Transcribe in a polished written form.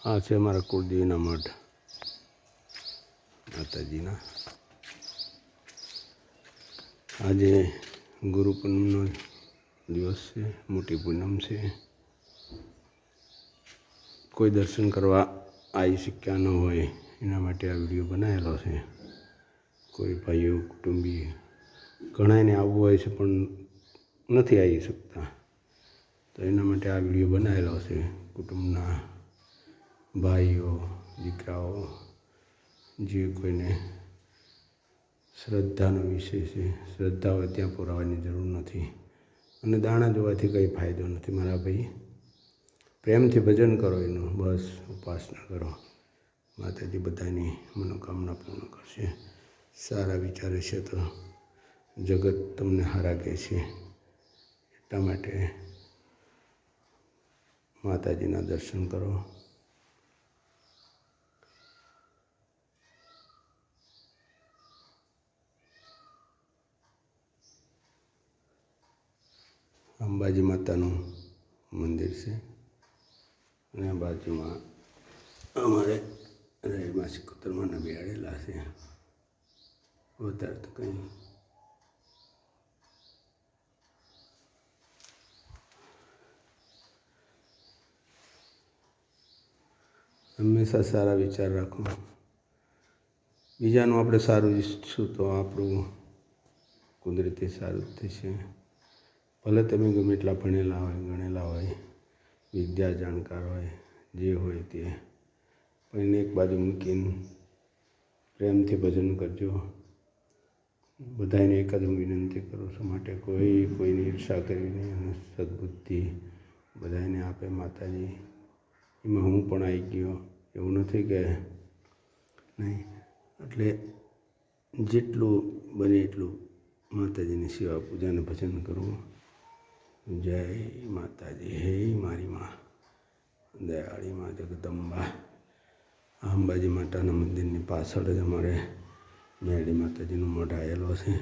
આ છે અમારા કુળદેવીના મઠ માતાજીના. આજે ગુરુ પૂનમનો દિવસ છે, મોટી પૂનમ છે. કોઈ દર્શન કરવા આવી શક્યા ન હોય એના માટે આ વિડીયો બનાવેલો છે. કોઈ ભાઈઓ કુટુંબી ઘણાને આવવું હોય છે પણ નથી આવી શકતા, તો એના માટે આ વિડીયો બનાવેલો છે. કુટુંબના ભાઈઓ, દીકરાઓ, જે કોઈને શ્રદ્ધાનો વિષય છે, શ્રદ્ધા હોય ત્યાં પુરાવાની જરૂર નથી. અને દાણા જોવાથી કંઈ ફાયદો નથી મારા ભાઈ. પ્રેમથી ભજન કરો એનું, બસ ઉપાસના કરો. માતાજી બધાની મનોકામના પૂર્ણ કરશે. સારા વિચારે છે તો જગત તમને હારા કહે છે. એટલા માટે માતાજીના દર્શન કરો. અંબાજી માતાનું મંદિર છે અને આ બાજુમાં અમારે રહીમાં સિકોતરમાં બેહાડેલા છે. વધારે તો કંઈ હંમેશા સારા વિચાર રાખો. બીજાનું આપણે સારું ઈચ્છશું તો આપણું કુદરતી સારું જ થશે. ભલે તમે ગમે એટલા ભણેલા હોય, ગણેલા હોય, વિદ્યા જાણકાર હોય, જે હોય તે, પણ એને એક બાજુ મૂકીને પ્રેમથી ભજન કરજો. બધાને એક જ હું વિનંતી કરું છું માટે કોઈની ઈર્ષા કરવી નહીં અને સદબુદ્ધિ બધાને આપે માતાજી. એમાં હું પણ આવી ગયો એવું નથી કે નહીં. એટલે જેટલું બને એટલું માતાજીની સેવા પૂજા અને ભજન કરવું. જય માતાજી. હે મારી માં, દયાળી માં જગદંબા. અંબાજી માતાના મંદિરની પાછળ જ અમારે મેરડી માતાજીનું મઢ આવેલો છે.